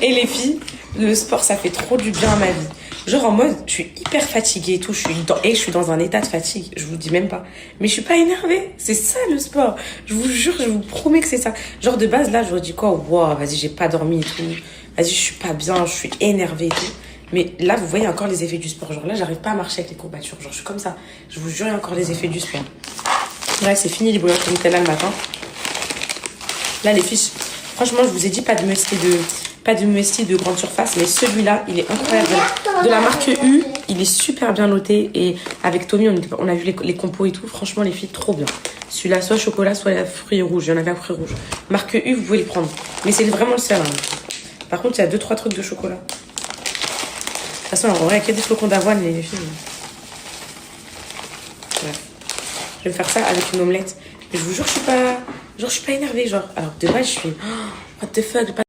Et les filles, le sport, ça fait trop du bien à ma vie. Genre en mode, je suis hyper fatiguée et tout, je suis dans un état de fatigue, je vous dis même pas. Mais je suis pas énervée, c'est ça le sport. Je vous jure, je vous promets que c'est ça. Genre de base, là, je me dis quoi, wow, vas-y, j'ai pas dormi et tout. Vas-y, je suis pas bien, je suis énervée et tout. Mais là, vous voyez encore les effets du sport. Genre là, j'arrive pas à marcher avec les courbatures. Genre, je suis comme ça. Je vous jure, il y a encore les effets du sport. Ouais, c'est fini les brioches Nutella le matin. Là, les fiches, franchement, je vous ai dit pas de muesli de grande surface, mais celui-là, il est incroyable. De la marque U, il est super bien noté. Et avec Tommy, on a vu les compos et tout. Franchement, les filles, trop bien. Celui-là, soit chocolat, soit fruits rouges. Il y en avait à fruits rouges. Marque U, vous pouvez les prendre. Mais c'est vraiment le seul. Hein. Par contre, il y a 2-3 trucs de chocolat. De toute façon, en vrai, il n'y a que des flocons d'avoine, les filles. Ouais. Je vais me faire ça avec une omelette. Mais je vous jure, je suis pas énervée, genre. Alors, de base, je suis, oh, what the fuck, pas.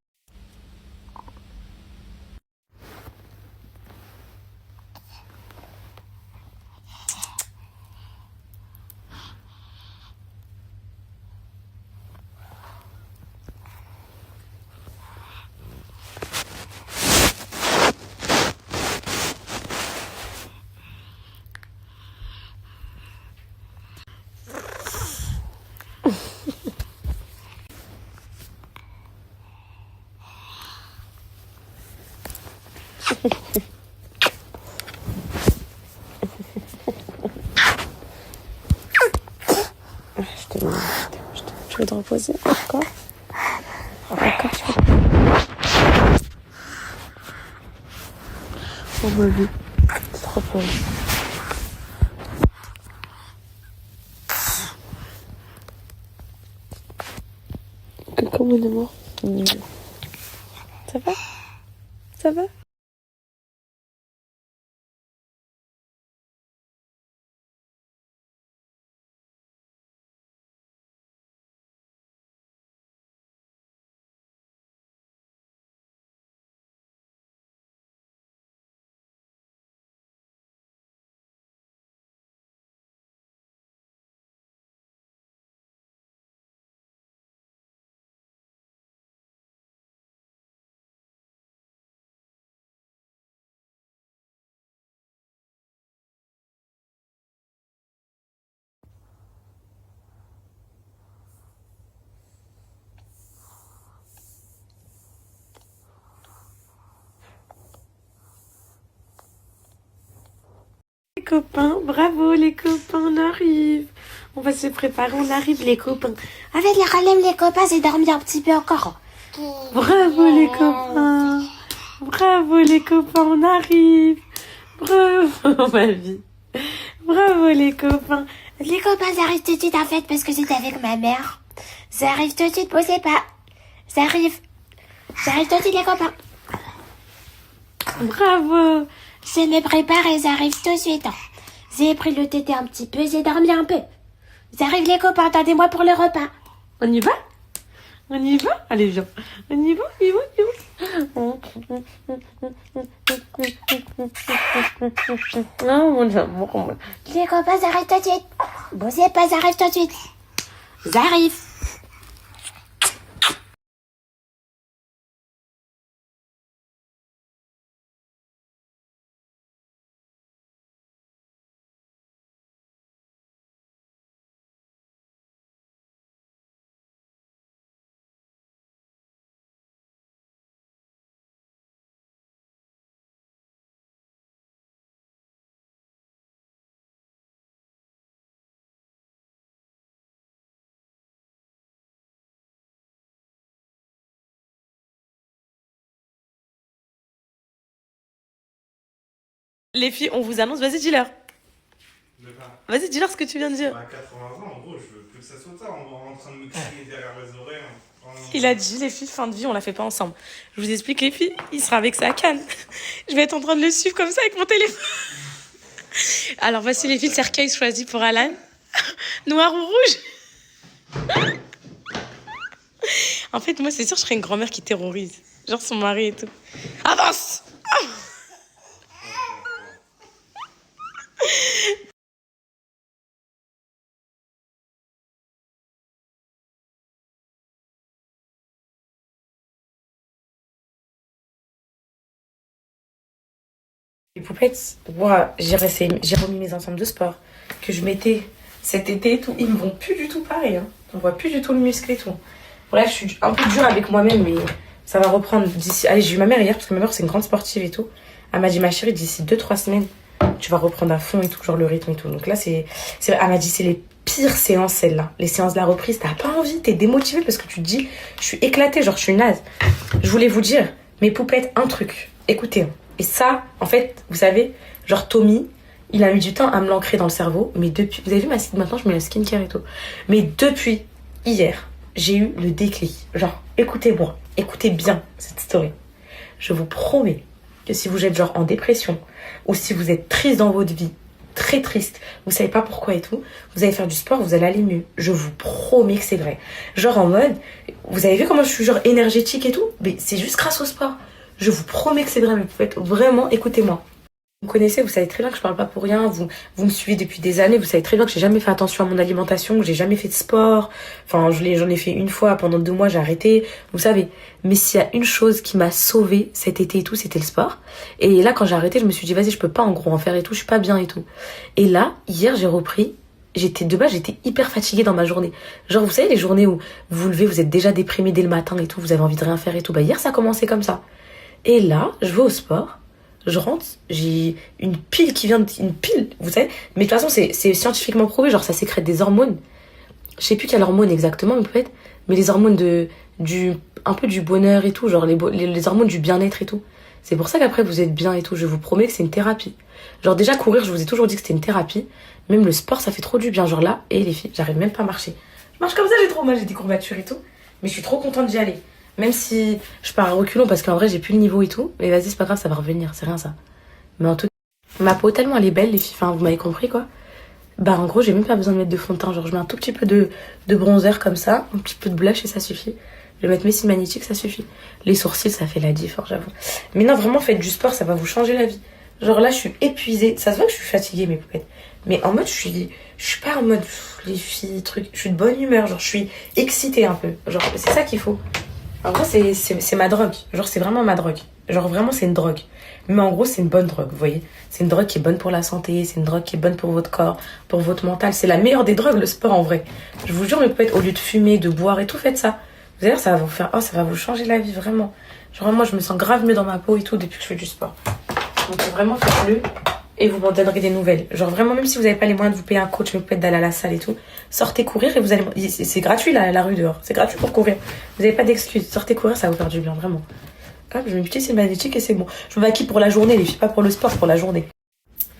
Je te mets, tu veux te reposer encore? Encore, tu veux. Oh, ma vie, tu te reposes. Coucou, mon amour. Ça va? Ça va? Les copains, bravo les copains, on arrive. On va se préparer, on arrive les copains. Avec les relèves, les copains, j'ai dormi un petit peu encore. Bravo les copains. Bravo les copains, on arrive. Bravo ma vie. Bravo les copains. Les copains, j'arrive tout de suite en fait parce que j'étais avec ma mère. J'arrive tout de suite, posez pas. J'arrive. J'arrive tout de suite les copains. Bravo. Je me prépare et j'arrive tout de suite. J'ai pris le tété un petit peu, j'ai dormi un peu. J'arrive les copains, attendez-moi pour le repas. On y va? On y va? Allez, viens. On y va, on y va, on y va. Oh mon amour. Les copains, j'arrive tout de suite. Bossez pas, j'arrive tout de suite. J'arrive. Les filles, on vous annonce, vas-y, dis-leur. Vas-y, dis-leur ce que tu viens de dire. À 80 ans, en gros, je veux plus que ça soit ça. On est en train de me crier derrière les oreilles. Il a dit, les filles, fin de vie, on la fait pas ensemble. Je vous explique, les filles, il sera avec sa canne. Je vais être en train de le suivre comme ça avec mon téléphone. Alors, voici les filles, cercueil choisi pour Alan. Noir ou rouge? En fait, moi, c'est sûr, je serais une grand-mère qui terrorise. Genre son mari et tout. Avance! Les poupettes, ouah, j'ai remis mes ensembles de sport que je mettais cet été et tout. Ils me vont plus du tout pareil. Hein. On voit plus du tout le muscle et tout. Bref, je suis un peu dure avec moi-même, mais ça va reprendre d'ici. Allez, j'ai eu ma mère hier parce que ma mère, c'est une grande sportive et tout. Elle m'a dit, ma chérie, d'ici 2-3 semaines, tu vas reprendre à fond et tout, genre le rythme et tout. Donc là, elle m'a dit, c'est les pires séances, celles-là. Les séances de la reprise, t'as pas envie, t'es démotivée parce que tu te dis, je suis éclatée, genre je suis naze. Je voulais vous dire, mes poupettes, un truc. Écoutez, hein. Et ça, en fait, vous savez, genre Tommy, il a eu du temps à me l'ancrer dans le cerveau. Mais depuis, vous avez vu maintenant, je mets la skincare et tout. Mais depuis hier, j'ai eu le déclic. Genre, écoutez-moi, écoutez bien cette story. Je vous promets que si vous êtes genre en dépression ou si vous êtes triste dans votre vie, très triste, vous savez pas pourquoi et tout, vous allez faire du sport, vous allez aller mieux. Je vous promets que c'est vrai. Genre en mode, vous avez vu comment je suis genre énergétique et tout? Mais c'est juste grâce au sport. Je vous promets que c'est vrai, mais vous faites vraiment, écoutez-moi. Vous me connaissez, vous savez très bien que je parle pas pour rien, vous me suivez depuis des années, vous savez très bien que j'ai jamais fait attention à mon alimentation, que j'ai jamais fait de sport. Enfin, j'en ai fait une fois, pendant 2 mois, j'ai arrêté, vous savez. Mais s'il y a une chose qui m'a sauvée cet été et tout, c'était le sport. Et là, quand j'ai arrêté, je me suis dit, vas-y, je peux pas en gros en faire et tout, je suis pas bien et tout. Et là, hier, j'ai repris. J'étais hyper fatiguée dans ma journée. Genre, vous savez, les journées où vous vous levez, vous êtes déjà déprimé dès le matin et tout, vous avez envie de rien faire et tout. Bah, hier, ça a commencé comme ça. Et là, je vais au sport. Je rentre, j'ai une pile, vous savez. Mais de toute façon, c'est scientifiquement prouvé, genre ça sécrète des hormones. Je sais plus quelle hormone exactement, mais peut-être. Mais les hormones un peu du bonheur et tout, genre les hormones du bien-être et tout. C'est pour ça qu'après vous êtes bien et tout. Je vous promets que c'est une thérapie. Genre déjà courir, je vous ai toujours dit que c'était une thérapie. Même le sport, ça fait trop du bien. Genre là, et les filles, j'arrive même pas à marcher. Je marche comme ça, j'ai trop mal, j'ai des courbatures et tout. Mais je suis trop contente d'y aller. Même si je pars à reculons parce qu'en vrai j'ai plus le niveau et tout. Mais vas-y, c'est pas grave, ça va revenir, c'est rien ça. Mais en tout cas, ma peau tellement elle est belle les filles, enfin vous m'avez compris quoi. Bah en gros j'ai même pas besoin de mettre de fond de teint. Genre je mets un tout petit peu de bronzer comme ça, un petit peu de blush et ça suffit. Je vais mettre mes cils magnétiques, ça suffit. Les sourcils ça fait la diff, j'avoue. Mais non vraiment faites du sport, ça va vous changer la vie. Genre là je suis épuisée, ça se voit que je suis fatiguée mes poupettes. Mais en mode je suis pas en mode les filles trucs, je suis de bonne humeur, genre je suis excitée un peu. Genre c'est ça qu'il faut. En vrai, c'est ma drogue. Genre, c'est vraiment ma drogue. Genre, vraiment, c'est une drogue. Mais en gros, c'est une bonne drogue, vous voyez. C'est une drogue qui est bonne pour la santé. C'est une drogue qui est bonne pour votre corps, pour votre mental. C'est la meilleure des drogues, le sport, en vrai. Je vous jure, mais peut-être au lieu de fumer, de boire et tout, faites ça. Vous allez voir, ça va vous faire... Oh, ça va vous changer la vie, vraiment. Genre, moi, je me sens grave mieux dans ma peau et tout depuis que je fais du sport. Donc, vraiment, faites-le. Et vous m'en donnerez des nouvelles. Genre vraiment, même si vous n'avez pas les moyens de vous payer un coach, mais peut-être d'aller à la salle et tout, sortez courir et vous allez... C'est gratuit la rue dehors. C'est gratuit pour courir. Vous n'avez pas d'excuses. Sortez courir, ça va vous faire du bien, vraiment. Hop, je mets une petite magnétique et c'est bon. Je me maquille pour la journée, les filles, pas pour le sport, pour la journée.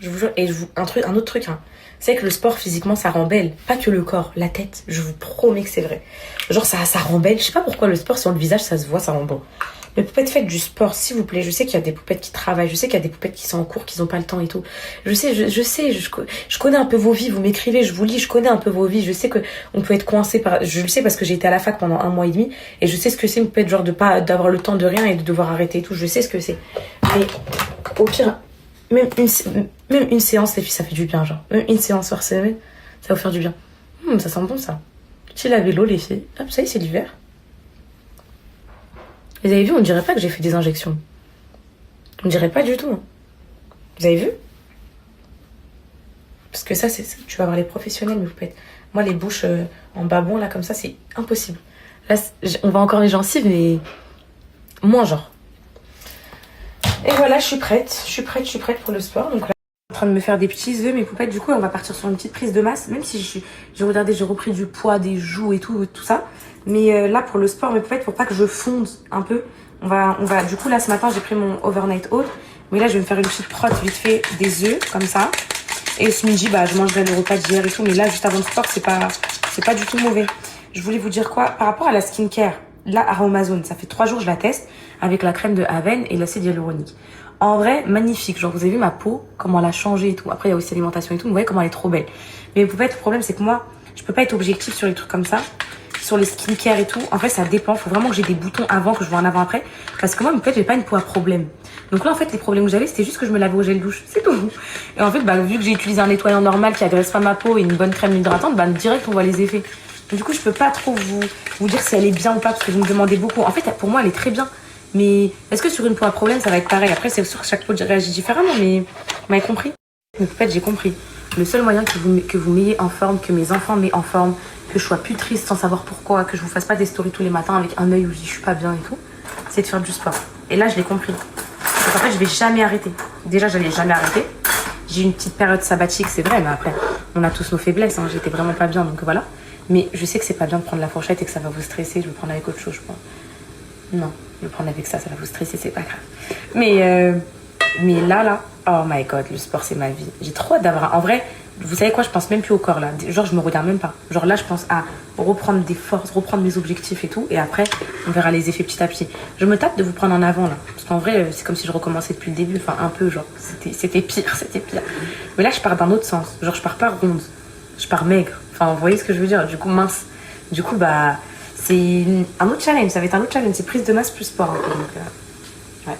Je vous jure. Et un autre truc, hein. C'est que le sport, physiquement, ça rend belle. Pas que le corps, la tête. Je vous promets que c'est vrai. Genre, ça rend belle. Je sais pas pourquoi le sport, sur le visage, ça se voit, ça rend bon. Mais poupettes, faites du sport, s'il vous plaît. Je sais qu'il y a des poupettes qui travaillent. Je sais qu'il y a des poupettes qui sont en cours, qui n'ont pas le temps et tout. Je sais, je connais un peu vos vies. Vous m'écrivez, je vous lis, je connais un peu vos vies. Je sais que on peut être coincé par... Je le sais parce que j'ai été à la fac pendant 1 mois et demi. Et je sais ce que c'est, peut-être genre d'avoir le temps de rien et de devoir arrêter et tout. Je sais ce que c'est. Mais au pire, même une séance, les filles, ça fait du bien, genre. Même une séance par semaine, ça va vous faire du bien. Ça sent bon, ça. Petit la vélo, les filles. Hop, ça y est, c'est l'hiver. Vous avez vu, on dirait pas que j'ai fait des injections. On dirait pas du tout. Vous avez vu? Parce que ça, tu vas avoir les professionnels, mais vous pouvez être... Moi, les bouches en babon, là, comme ça, c'est impossible. Là, on va encore les gencives, mais moins genre. Et voilà, je suis prête. Je suis prête pour le sport. Donc là, je suis en train de me faire des petits œufs, mes poupettes. Du coup, on va partir sur une petite prise de masse. Même si j'ai regardé, j'ai repris du poids, des joues et tout ça. Mais là, pour le sport, mes poupettes, pour pas que je fonde un peu, on va... Du coup, là, ce matin, j'ai pris mon overnight oat. Mais là, je vais me faire une petite prot vite fait des œufs, comme ça. Et ce midi, bah, je mangerai le repas d'hier et tout. Mais là, juste avant le sport, c'est pas du tout mauvais. Je voulais vous dire quoi? Par rapport à la skincare, là, Aromazone, ça fait 3 jours que je la teste avec la crème de Aven et l'acide hyaluronique. En vrai, magnifique. Genre, vous avez vu ma peau, comment elle a changé et tout. Après, il y a aussi l'alimentation et tout. Vous voyez comment elle est trop belle. Mais vous pouvez être, le problème, c'est que moi, je peux pas être objective sur les trucs comme ça. Sur les skincare et tout. En fait, ça dépend. Faut vraiment que j'ai des boutons avant, que je vois en avant après. Parce que moi, en fait, j'ai pas une peau à problème. Donc là, en fait, les problèmes que j'avais, c'était juste que je me lavais au gel douche. C'est tout. Et en fait, bah, vu que j'ai utilisé un nettoyant normal qui agresse pas ma peau et une bonne crème hydratante, bah, direct, on voit les effets. Donc, du coup, je peux pas trop vous dire si elle est bien ou pas parce que vous me demandez beaucoup. En fait, pour moi, elle est très bien. Mais est-ce que sur une peau à problème, ça va être pareil? Après, c'est sûr que chaque peau réagit différemment, mais vous m'avez compris? Mais peut-être j'ai compris. Le seul moyen que vous m'ayez en forme, que mes enfants m'aient en forme, que je sois plus triste sans savoir pourquoi, que je vous fasse pas des stories tous les matins avec un œil où je dis je suis pas bien et tout, c'est de faire du sport. Et là, je l'ai compris. Donc en fait, je vais jamais arrêter. Déjà, j'allais jamais arrêter. J'ai eu une petite période sabbatique, c'est vrai, mais après, on a tous nos faiblesses. Hein. J'étais vraiment pas bien, donc voilà. Mais je sais que c'est pas bien de prendre la fourchette et que ça va vous stresser. Je vais prendre avec autre chose, je pense. Non, je vais prendre avec ça, ça va vous stresser, c'est pas grave. Mais là, oh my god, le sport, c'est ma vie. J'ai trop hâte d'avoir... En vrai, vous savez quoi, je pense même plus au corps, là. Genre, je me regarde même pas. Genre, là, je pense à reprendre des forces, reprendre mes objectifs et tout. Et après, on verra les effets petit à petit. Je me tape de vous prendre en avant, là. Parce qu'en vrai, c'est comme si je recommençais depuis le début. Enfin, un peu, genre. C'était pire, c'était pire. Mais là, je pars d'un autre sens. Genre, je pars pas ronde. Je pars maigre. Enfin, vous voyez ce que je veux dire? Du coup, mince. Du coup, bah... C'est un autre challenge. Ça va être un autre challenge. C'est prise de masse plus sport, un peu. Donc, ouais.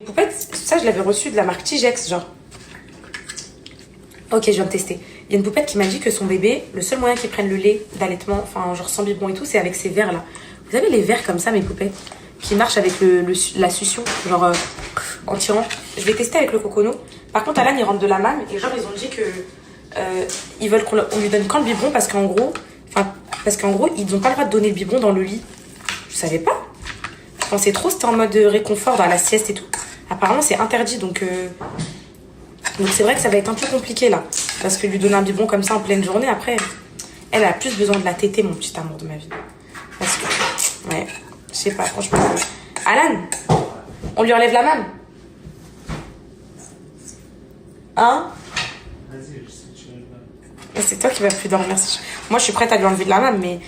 Poupette, ça je l'avais reçu de la marque Tigex, genre. Ok, je viens de tester. Il y a une poupette qui m'a dit que son bébé, le seul moyen qu'il prenne le lait d'allaitement, enfin genre sans biberon et tout, c'est avec ces verres là. Vous avez les verres comme ça, mes poupettes, qui marchent avec la succion, genre en tirant. Je vais tester avec le cocono. Par contre, Alan il rentre de la maman et genre ils ont dit que ils veulent qu'on lui donne quand le biberon parce qu'en gros, ils n'ont pas le droit de donner le biberon dans le lit. Je savais pas. Je pensais trop c'était en mode réconfort dans la sieste et tout. Apparemment c'est interdit donc c'est vrai que ça va être un peu compliqué là. Parce que lui donner un biberon comme ça en pleine journée, après, elle a plus besoin de la tétée, mon petit amour de ma vie. Parce que, ouais, je sais pas, franchement. Alan, on lui enlève la main. Hein? Vas-y, je sais que tu veux. C'est toi qui vas plus dormir. Moi je suis prête à lui enlever de la main, mais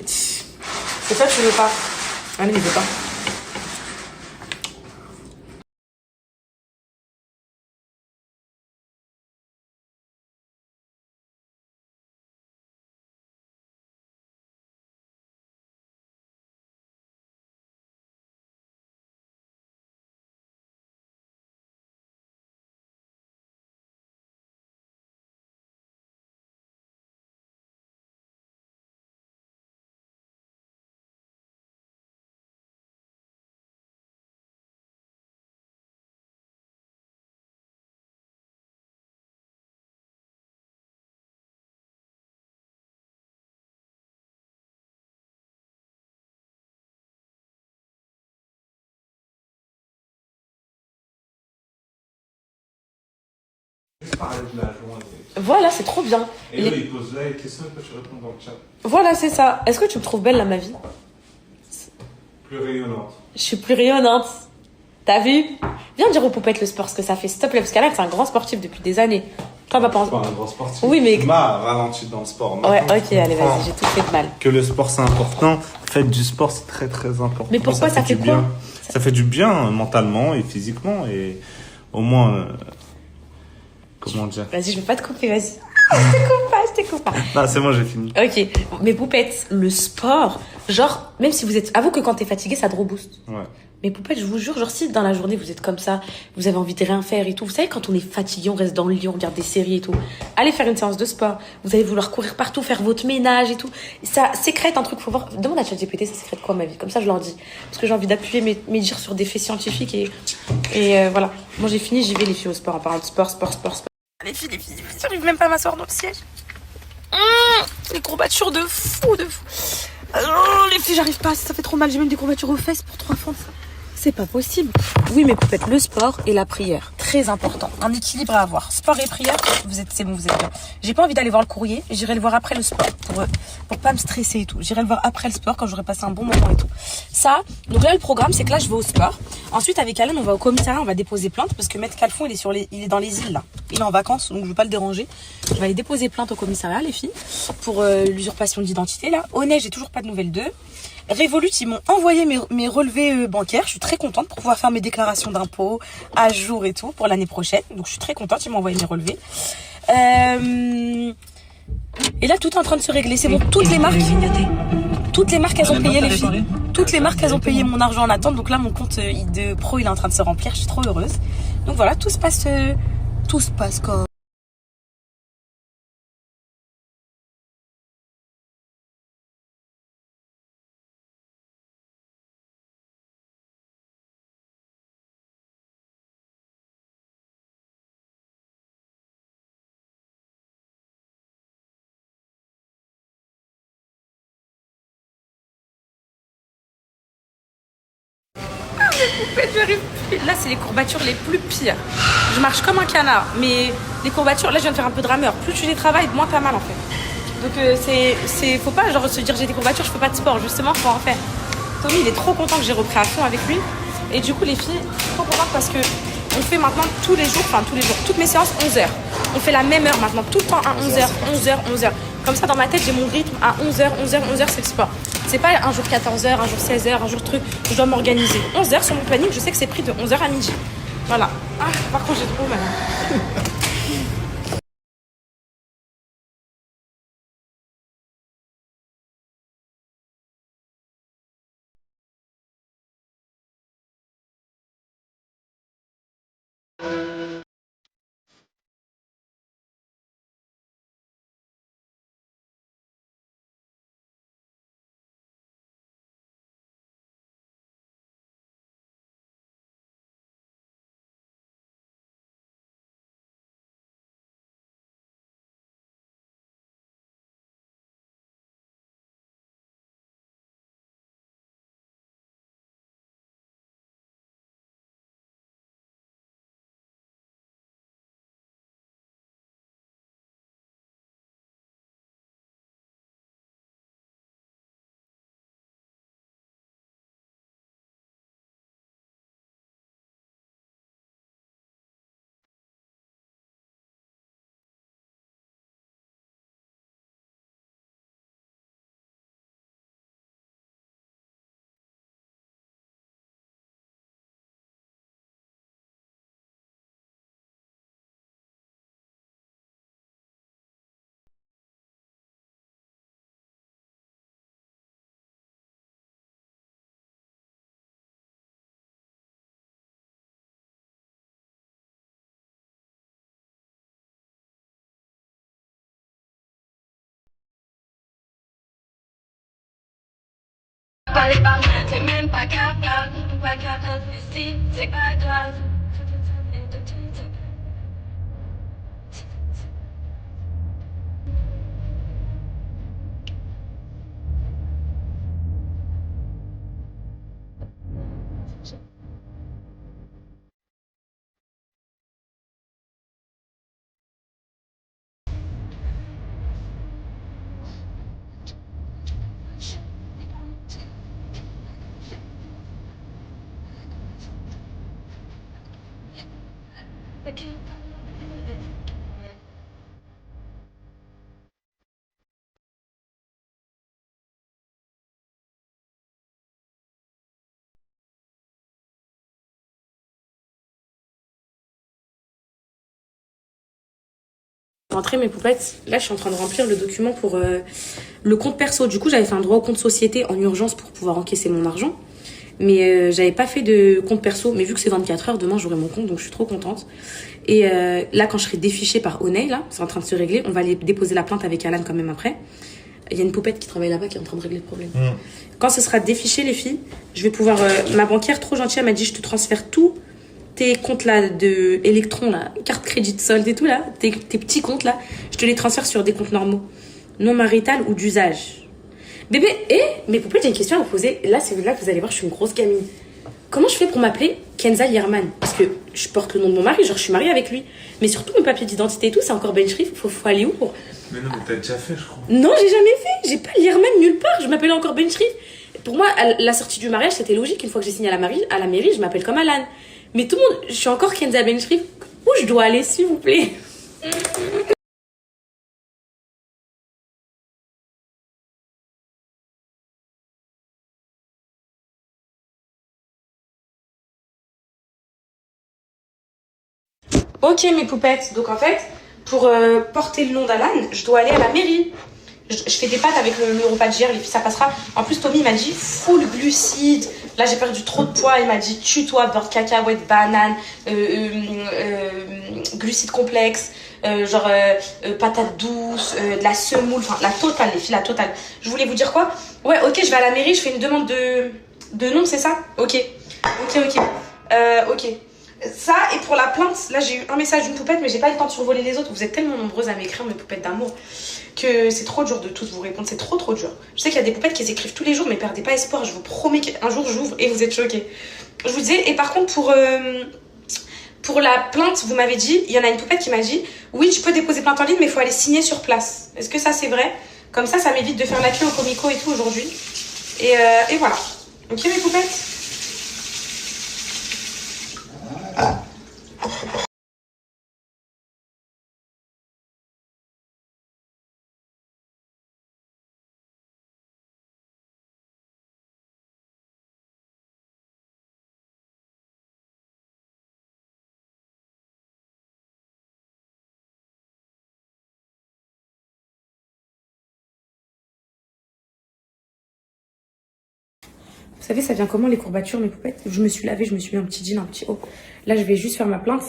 c'est toi tu veux pas. Ah mais il veut pas. Parler de la journée. Voilà, c'est trop bien. Et eux, ils posent là les questions que tu réponds dans le chat. Voilà, c'est ça. Est-ce que tu me trouves belle là, ma vie? Plus rayonnante. Je suis plus rayonnante. T'as vu? Viens dire aux poupettes le sport, ce que ça fait, s'il te plaît, parce qu'Alain, c'est un grand sportif depuis des années. Toi, va pas C'est pas un grand sportif. Oui, mais... Ma ralenti dans le sport. Ouais, Maintenant, ok, allez, vas-y, j'ai tout fait de mal. que le sport, c'est important. Faites du sport, c'est très, très important. Mais pourquoi ça fait du quoi? bien. Ça fait du bien mentalement et physiquement. Et au moins... comment dire? Vas-y, je vais pas te couper, vas-y. Je te coupe pas. Non, c'est bon, j'ai fini. Ok, mais poupettes, le sport, genre, même si vous êtes... Avoue que quand t'es fatigué, ça te rebooste. Ouais. Mais poupettes, je vous jure, genre si dans la journée vous êtes comme ça, vous avez envie de rien faire et tout, vous savez quand on est fatigué, on reste dans le lit, on regarde des séries et tout, allez faire une séance de sport, vous allez vouloir courir partout, faire votre ménage et tout, ça sécrète un truc, faut voir, demande à ChatGPT, ça sécrète quoi ma vie, comme ça je leur dis, parce que j'ai envie d'appuyer mes dires sur des faits scientifiques et voilà. Bon j'ai fini, j'y vais les filles au sport, en parlant de sport. Les filles, j'arrive même pas à m'asseoir dans le siège. Les courbatures de fou. Oh, les filles, j'arrive pas, ça fait trop mal, j'ai même des courbatures aux fesses pour 3 fentes. C'est pas possible. Oui, mais peut-être le sport et la prière. Très important. Un équilibre à avoir. Sport et prière, c'est bon, vous êtes bien. J'ai pas envie d'aller voir le courrier. J'irai le voir après le sport. Pour pas me stresser et tout. J'irai le voir après le sport quand j'aurai passé un bon moment et tout. Ça, donc là, le programme, c'est que là, je vais au sport. Ensuite, avec Alan, on va au commissariat, on va déposer plainte parce que Maître Calfon, il est dans les îles, là. Il est en vacances, donc je veux pas le déranger. Je vais aller déposer plainte au commissariat, les filles, pour l'usurpation d'identité, là. Au neige, j'ai toujours pas de nouvelles d'eux. Revolut, ils m'ont envoyé mes relevés bancaires. Je suis très contente pour pouvoir faire mes déclarations d'impôts à jour et tout pour l'année prochaine. Donc je suis très contente, ils m'ont envoyé mes relevés. Et là, tout est en train de se régler. C'est bon, toutes les marques, elles ont payé les filles. Toutes les marques, elles ont payé mon argent en attente. Donc là, mon compte de pro, il est en train de se remplir. Je suis trop heureuse. Donc voilà, tout se passe comme... poupette, j'arrive plus. Là, c'est les courbatures les plus pires. Je marche comme un canard, mais les courbatures, là, je viens de faire un peu de rameur. Plus tu les travailles, moins t'as mal, en fait. Donc, faut pas genre se dire j'ai des courbatures, je fais pas de sport. Justement, faut en faire. Tommy, il est trop content que j'ai repris à fond avec lui. Et du coup, les filles, trop contentes parce que on fait maintenant tous les jours, toutes mes séances, 11h. On fait la même heure maintenant, tout le temps à 11h, 11h, 11h. Comme ça, dans ma tête, j'ai mon rythme à 11h, 11h, 11h, c'est le sport. C'est pas un jour 14h, un jour 16h, un jour truc. Je dois m'organiser. 11h sur mon planning, je sais que c'est pris de 11h à midi. Voilà. Ah, par contre, j'ai trop mal. T'es même pas capable, c'est pas grave. Rentrer mes poupettes, là je suis en train de remplir le document pour le compte perso. Du coup j'avais fait un droit au compte société en urgence pour pouvoir encaisser mon argent. Mais j'avais pas fait de compte perso. Mais vu que c'est 24 heures, demain j'aurai mon compte, donc je suis trop contente. Et là quand je serai défichée par Oney, là, c'est en train de se régler. On va aller déposer la plainte avec Alan quand même après. Il y a une poupette qui travaille là-bas qui est en train de régler le problème. Quand ce sera défiché les filles, je vais pouvoir... ma banquière trop gentille, elle m'a dit je te transfère tout tes comptes là de Electron là, carte crédit de solde et tout là, tes petits comptes là, je te les transfère sur des comptes normaux, non marital ou d'usage. Bébé, mes poupées, j'ai une question à vous poser. Là, c'est là que vous allez voir, je suis une grosse gamine. Comment je fais pour m'appeler Kenza Lierman? Parce que je porte le nom de mon mari, genre je suis mariée avec lui. Mais surtout, mon papier d'identité et tout, c'est encore Ben Shrif, faut aller où pour... Mais non, mais t'as déjà fait, je crois. Non, j'ai jamais fait, j'ai pas Lierman nulle part, je m'appelle encore Ben Shrif. Pour moi, à la sortie du mariage, c'était logique, une fois que j'ai signé à la mairie, je m'appelle comme Alan. Mais tout le monde, je suis encore Kenza Ben Shrif. Où je dois aller, s'il vous plaît? Ok, mes poupettes. Donc en fait, pour porter le nom d'Alan, je dois aller à la mairie. Je fais des pâtes avec l'Europa de GR, les filles, ça passera. En plus, Tommy m'a dit full glucides. Là, j'ai perdu trop de poids. Il m'a dit tue-toi, beurre de cacahuète, banane, glucides complexes, patates douces, de la semoule, enfin la totale, les filles, la totale. Je voulais vous dire quoi? Ouais, ok, je vais à la mairie, je fais une demande de nom, c'est ça? Ok. Ok. Ça, et pour la plainte, là j'ai eu un message d'une poupette, mais j'ai pas eu le temps de survoler les autres. Vous êtes tellement nombreuses à m'écrire mes poupettes d'amour que c'est trop dur de tous vous répondre. C'est trop dur. Je sais qu'il y a des poupettes qui s'écrivent tous les jours, mais perdez pas espoir. Je vous promets qu'un jour j'ouvre et vous êtes choqués. Je vous disais, et par contre pour la plainte, vous m'avez dit, il y en a une poupette qui m'a dit, oui, tu peux déposer plainte en ligne, mais il faut aller signer sur place. Est-ce que ça c'est vrai? Comme ça m'évite de faire la queue au Comico et tout aujourd'hui. Et voilà. Ok mes poupettes? Vous savez, ça vient comment les courbatures, mes poupettes? Je me suis lavée, je me suis mis un petit jean, un petit haut. Là, je vais juste faire ma plainte.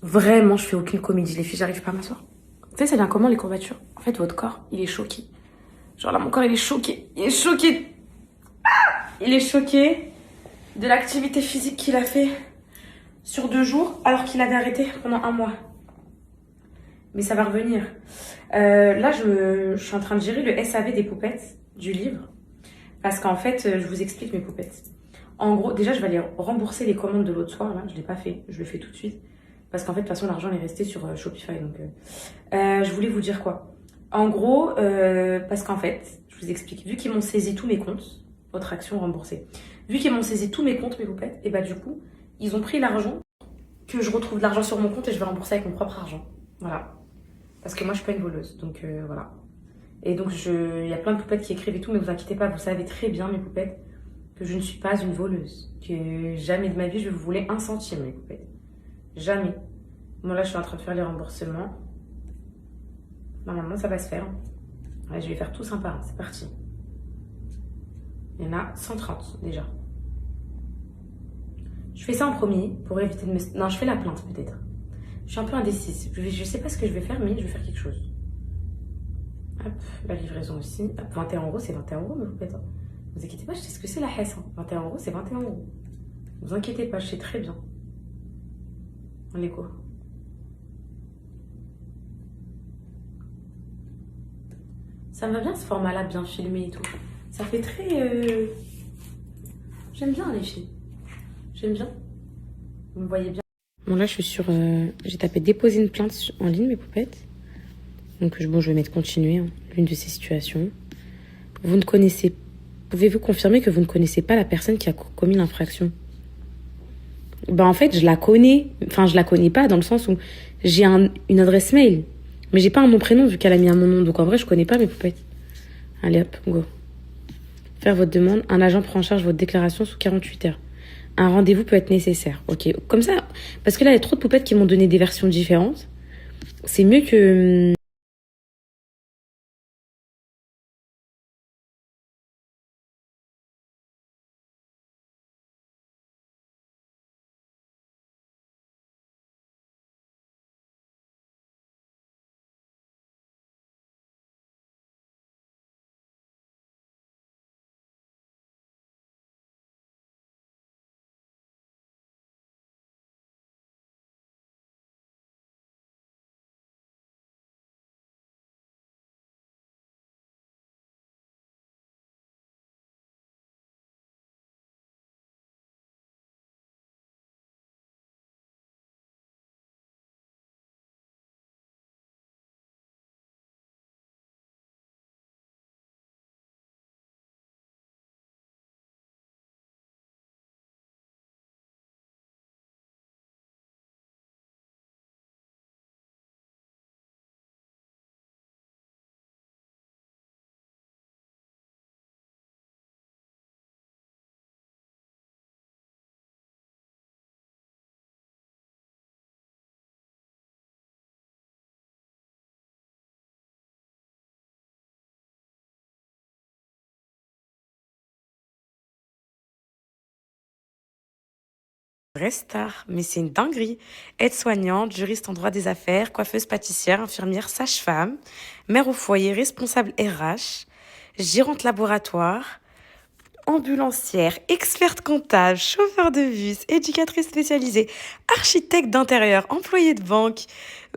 Vraiment, je fais aucune comédie, les filles, j'arrive pas à m'asseoir. Vous savez, ça vient comment les courbatures? En fait, votre corps, il est choqué. Genre là, mon corps, il est choqué. Il est choqué. Ah, il est choqué de l'activité physique qu'il a fait sur 2 jours, alors qu'il avait arrêté pendant 1 mois. Mais ça va revenir. Là, je suis en train de gérer le SAV des poupettes du livre. Parce qu'en fait, je vous explique mes poupettes. En gros, déjà, je vais aller rembourser les commandes de l'autre soir. Là, je ne l'ai pas fait. Je le fais tout de suite. Parce qu'en fait, de toute façon, l'argent est resté sur Shopify. Donc, je voulais vous dire quoi? En gros, parce qu'en fait, je vous explique. Vu qu'ils m'ont saisi tous mes comptes, autre action remboursée. Vu qu'ils m'ont saisi tous mes comptes, mes poupettes, et bah du coup, ils ont pris l'argent, que je retrouve de l'argent sur mon compte et je vais rembourser avec mon propre argent. Voilà. Parce que moi, je suis pas une voleuse. Donc, voilà. Et donc, il y a plein de poupettes qui écrivent et tout, mais vous inquiétez pas, vous savez très bien, mes poupettes, que je ne suis pas une voleuse. Que jamais de ma vie, je vais vous voler 1 centime, mes poupettes. Jamais. Bon, là, je suis en train de faire les remboursements. Normalement, ça va se faire. Ouais, je vais faire tous un par un. C'est parti. Il y en a 130 déjà. Je fais ça en premier pour éviter de me... Non, je fais la plainte peut-être. Je suis un peu indécise. Je sais pas ce que je vais faire, mais je vais faire quelque chose. Hop, la livraison aussi. Hop, 21 €, c'est 21 €, mais vous faites. Vous inquiétez pas, je sais ce que c'est la Hesse. 21 €, c'est 21 €. Vous inquiétez pas, je sais très bien. On est quoi? Ça me va bien ce format-là, bien filmé et tout. Ça fait très... J'aime bien les filles. J'aime bien. Vous me voyez bien. Bon là, je suis sur... J'ai tapé déposer une plainte en ligne, mes poupettes. Donc bon, je vais mettre continuer, hein, l'une de ces situations. Vous ne connaissez... Pouvez-vous confirmer que vous ne connaissez pas la personne qui a commis l'infraction? Ben en fait, je la connais. Enfin, je la connais pas dans le sens où j'ai une adresse mail. Mais j'ai pas un nom prénom vu qu'elle a mis un nom. Donc en vrai, je connais pas mes poupettes. Allez hop, go. Faire votre demande. Un agent prend en charge votre déclaration sous 48 heures. Un rendez-vous peut être nécessaire. Ok, comme ça. Parce que là, il y a trop de poupettes qui m'ont donné des versions différentes. C'est mieux que... Vraie star, mais c'est une dinguerie. Aide-soignante, juriste en droit des affaires, coiffeuse pâtissière, infirmière, sage-femme, mère au foyer, responsable RH, gérante laboratoire, ambulancière, experte comptable, chauffeur de bus, éducatrice spécialisée, architecte d'intérieur, employée de banque,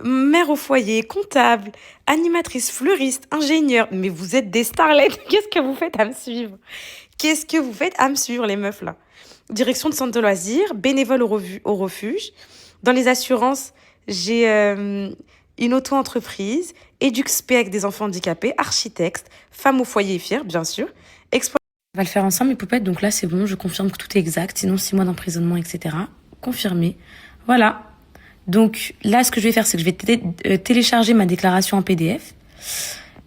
mère au foyer, comptable, animatrice, fleuriste, ingénieure. Mais vous êtes des starlets. Qu'est-ce que vous faites à me suivre? Qu'est-ce que vous faites à me suivre, les meufs, là? Direction de centre de loisirs, bénévole au refuge. Dans les assurances, j'ai une auto-entreprise, éduc-spé avec des enfants handicapés, architecte, femme au foyer et fière, bien sûr. On va le faire ensemble, mes poupettes. Donc là, c'est bon, je confirme que tout est exact. Sinon, 6 mois d'emprisonnement, etc. Confirmé. Voilà. Donc là, ce que je vais faire, c'est que je vais télécharger ma déclaration en PDF.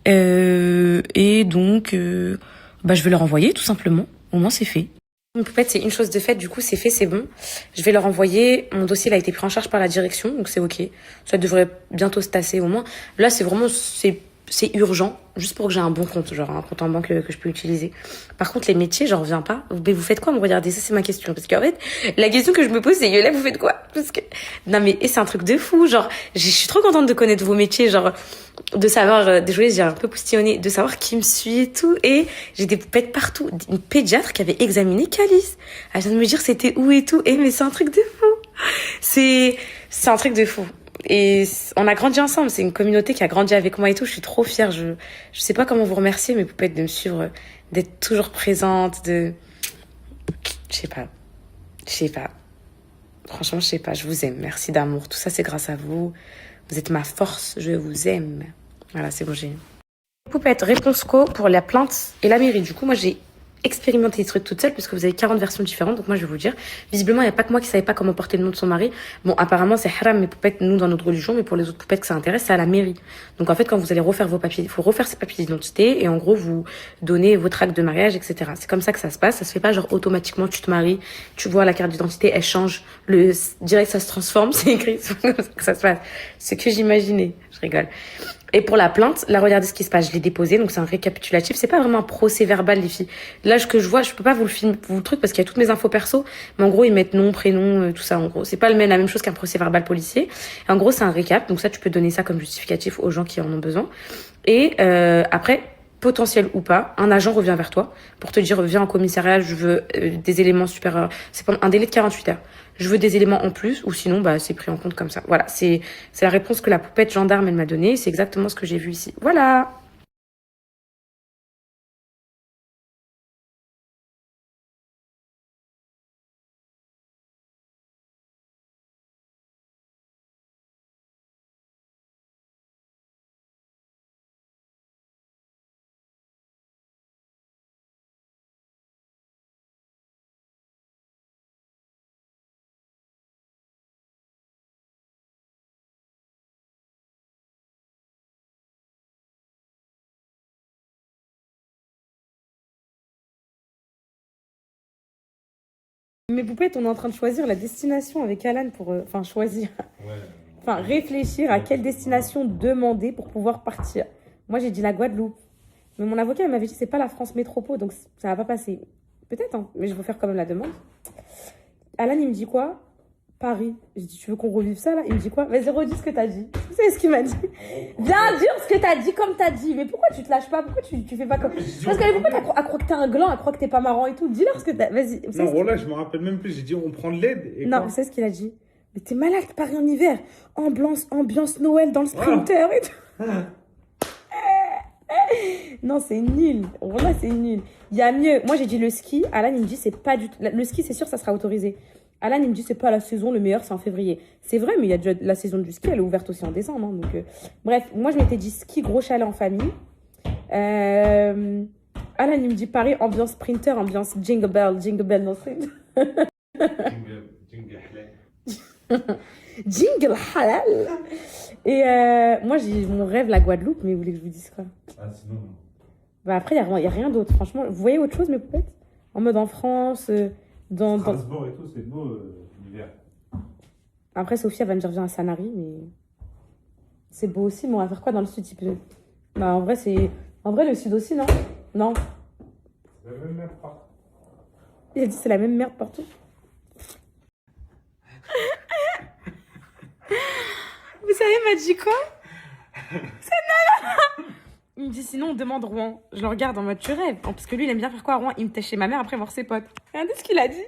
Et donc, je vais leur envoyer, tout simplement. Au moins, c'est fait. Mes poupettes, c'est une chose de faite. Du coup, c'est fait, c'est bon. Je vais leur envoyer. Mon dossier, il a été pris en charge par la direction, donc c'est OK. Ça devrait bientôt se tasser, au moins. Là, c'est vraiment... C'est urgent, juste pour que j'ai un bon compte, genre un compte en banque que je peux utiliser. Par contre, les métiers, j'en reviens pas. Mais vous faites quoi, me regarder? Ça, c'est ma question. Parce qu'en fait, la question que je me pose, c'est, là, vous faites quoi? Parce que, non, mais, c'est un truc de fou. Genre, je suis trop contente de connaître vos métiers, genre, de savoir, désolé, j'ai un peu poustillonné, de savoir qui me suit et tout. Et j'ai des poupettes partout. Une pédiatre qui avait examiné Calice. Elle vient de me dire c'était où et tout. Et mais c'est un truc de fou. C'est un truc de fou. Et on a grandi ensemble, c'est une communauté qui a grandi avec moi et tout, je suis trop fière, je sais pas comment vous remercier, mes poupettes, de me suivre, d'être toujours présente, je sais pas, franchement, je sais pas, je vous aime, merci d'amour, tout ça c'est grâce à vous, vous êtes ma force, je vous aime. Voilà, c'est bon, j'ai... Poupette, réponse co pour la plainte et la mairie. Du coup, moi, j'ai expérimenté les trucs toute seule parce que vous avez 40 versions différentes. Donc moi, je vais vous dire. Visiblement, il n'y a pas que moi qui savais pas comment porter le nom de son mari. Bon, apparemment, c'est haram, mes poupettes, nous, dans notre religion. Mais pour les autres poupettes que ça intéresse, c'est à la mairie. Donc en fait, quand vous allez refaire vos papiers, il faut refaire ces papiers d'identité. Et en gros, vous donnez votre acte de mariage, etc. C'est comme ça que ça se passe. Ça se fait pas genre automatiquement, tu te maries, tu vois la carte d'identité, elle change. Direct, ça se transforme. C'est écrit. C'est comme ça que ça se passe. Ce que j'imaginais. Je rigole. Et pour la plainte, là, regardez ce qui se passe. Je l'ai déposé, donc c'est un récapitulatif. C'est pas vraiment un procès verbal, les filles. Là, ce que je vois, je peux pas vous le filmer, vous le truc, parce qu'il y a toutes mes infos perso. Mais en gros, ils mettent nom, prénom, tout ça, en gros. C'est pas la même chose qu'un procès verbal policier. Et en gros, c'est un récap. Donc ça, tu peux donner ça comme justificatif aux gens qui en ont besoin. Et après, potentiel ou pas, un agent revient vers toi pour te dire, viens en commissariat, je veux des éléments supérieurs. C'est pendant un délai de 48 heures. Je veux des éléments en plus, ou sinon, c'est pris en compte comme ça. Voilà, c'est la réponse que la poupette gendarme, elle m'a donnée. C'est exactement ce que j'ai vu ici. Voilà. Mes poupettes, on est en train de choisir la destination avec Alan pour... choisir. Ouais. Réfléchir à quelle destination demander pour pouvoir partir. Moi, j'ai dit la Guadeloupe. Mais mon avocat, il m'avait dit, c'est pas la France métropole, donc ça va pas passer. Peut-être, hein, mais je vais faire quand même la demande. Alan, il me dit quoi? Paris. Je dis, tu veux qu'on revive ça, là? Il me dit quoi? Vas-y, redis ce que t'as dit. Tu sais ce qu'il m'a dit? Viens dire ce que t'as dit comme t'as dit. Mais pourquoi tu te lâches pas? Pourquoi tu fais pas comme... Parce qu'elle pourquoi elle croit que t'es un gland, elle croit que t'es pas marrant et tout. Dis-leur ce que t'as... Vas-y. Non, voilà, je me rappelle même plus. J'ai dit, on prend de l'aide. Non, vous savez ce qu'il a dit? Mais t'es malade, Paris en hiver. Ambiance Noël dans le Sprinter et tout. Non, c'est nul. Vraiment, c'est nul. Il y a mieux. Moi, j'ai dit le ski. Alan, il me dit, c'est pas du tout... Le ski, c'est sûr, ça sera autorisé. Alan, il me dit, c'est pas la saison, le meilleur, c'est en février. C'est vrai, mais il y a déjà la saison du ski, elle est ouverte aussi en décembre. Hein, donc, bref, moi, je m'étais dit ski, gros chalet en famille. Alan, il me dit Paris, ambiance Sprinter, ambiance Jingle Bell dans Street. Jingle halal. Et moi, j'ai mon rêve, la Guadeloupe, mais vous voulez que je vous dise quoi? Ah, sinon... Après, il n'y a rien d'autre, franchement. Vous voyez autre chose, mes poupettes? En mode en France, dans... Strasbourg et tout, c'est beau l'hiver. Après, Sophia va me dire viens à Sanary, mais c'est beau aussi, mais on va faire quoi dans le sud? En vrai, le sud aussi, non? Non. C'est la même merde partout. Il a dit c'est la même merde partout. Vous savez, il m'a dit quoi? C'est non. Il me dit sinon on demande Rouen. Je le regarde en mode tu rêves. Parce que lui il aime bien faire quoi à Rouen? Il me tèche chez ma mère après voir ses potes. Regardez ce qu'il a dit.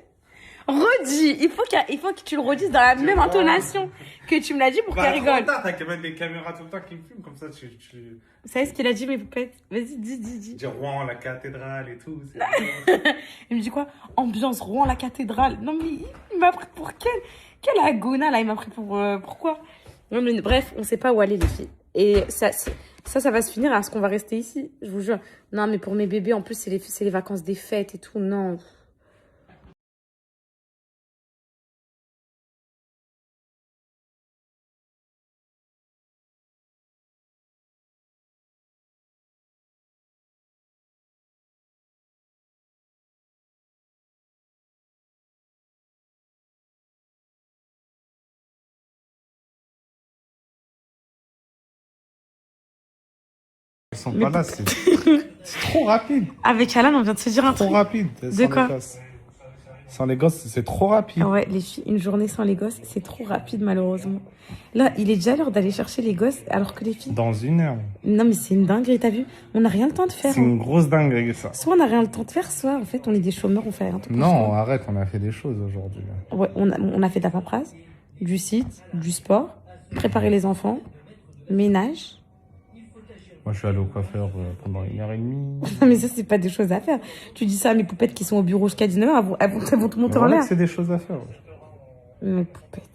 Redis. Il faut que tu le redises dans la même intonation que tu me l'as dit pour qu'elle rigole. T'as qu'à mettre des caméras tout le temps qui me filment comme ça. Vous savez ce qu'il a dit mes poupettes? Vas-y, dis. Dire Rouen, la cathédrale et tout. Il me dit quoi? Ambiance Rouen, la cathédrale. Non mais il m'a pris pour quelle agona là? Il m'a pris pour pourquoi? Non, mais, bref, on sait pas où aller les filles. Et ça va se finir à ce qu'on va rester ici. Je vous jure. Non mais pour mes bébés en plus c'est les vacances des fêtes et tout. Non. Elles sont pas là, c'est trop rapide. Avec Alan, on vient de se dire un Trop truc. rapide. De quoi? Sans les gosses, c'est trop rapide. Ah ouais, les filles, une journée sans les gosses, c'est trop rapide malheureusement. Là, il est déjà l'heure d'aller chercher les gosses alors que les filles... Dans 1 heure. Non mais c'est une dinguerie, t'as vu? On n'a rien le temps de faire. C'est une grosse dinguerie, ça. Soit on n'a rien le temps de faire, soit en fait on est des chômeurs, on fait rien. Non, arrête, on a fait des choses aujourd'hui. Ouais, on a fait de la paperasse, du site, du sport, préparer les enfants, ménage. Moi, je suis allé au coiffeur pendant 1h30. Non mais ça, c'est pas des choses à faire. Tu dis ça à mes poupettes qui sont au bureau jusqu'à 19h, elles vont tout monter en l'air. C'est des choses à faire. Mes poupettes.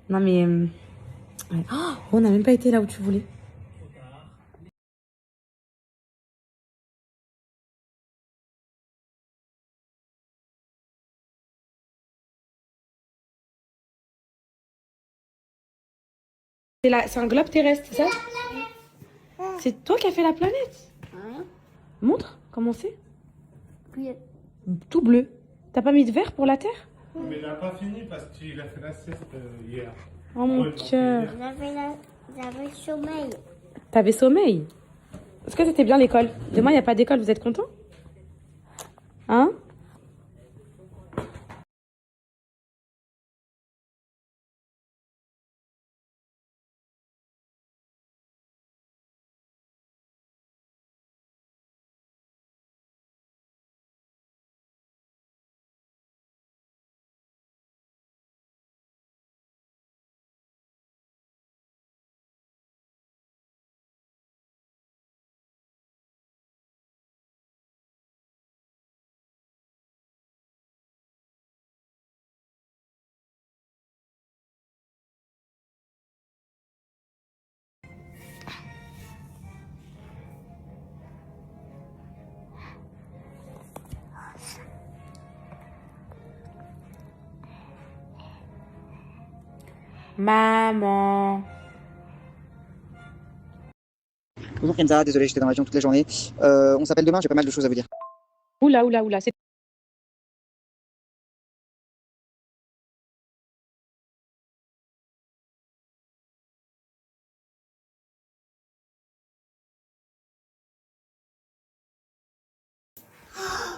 Non mais... ouais. Oh, on n'a même pas été là où tu voulais. C'est un globe terrestre, c'est ça? C'est toi qui as fait la planète? Montre, comment c'est? Tout bleu. T'as pas mis de vert pour la Terre? Mais il n'a pas fini parce qu'il a fait la sieste hier. Oh mon cœur. J'avais sommeil. T'avais sommeil? Est-ce que c'était bien l'école? Demain, il n'y a pas d'école, vous êtes contents? Hein? Maman. Bonjour Kenza, désolé, j'étais dans l'avion toute la journée. On s'appelle demain, j'ai pas mal de choses à vous dire. Oula, c'est...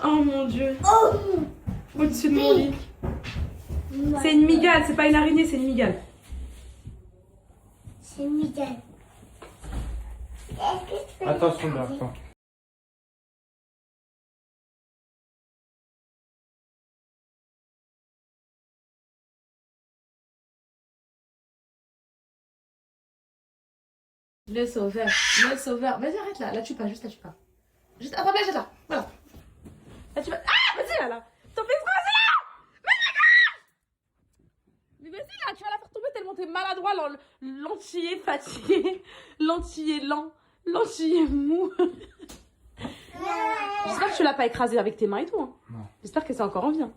Oh mon Dieu. Au-dessus de mon lit. C'est une migale, c'est pas une araignée, c'est une migale. C'est Miguel. Attention, là, attends. Le sauveur. Vas-y, arrête là. Là, tu pas, juste là, tu pas. Juste, attends, là, là. Voilà. Là, tu vas. Ah, vas-y là. T'en fais exprès, vas-y là. Mais vas-y là, tu vas la faire tomber tellement t'es maladroit, l'antillais fatigué, l'antillais lent, l'antillais mou. J'espère que tu l'as pas écrasé avec tes mains et tout. Hein. Non. J'espère que c'est encore en vie. Hein.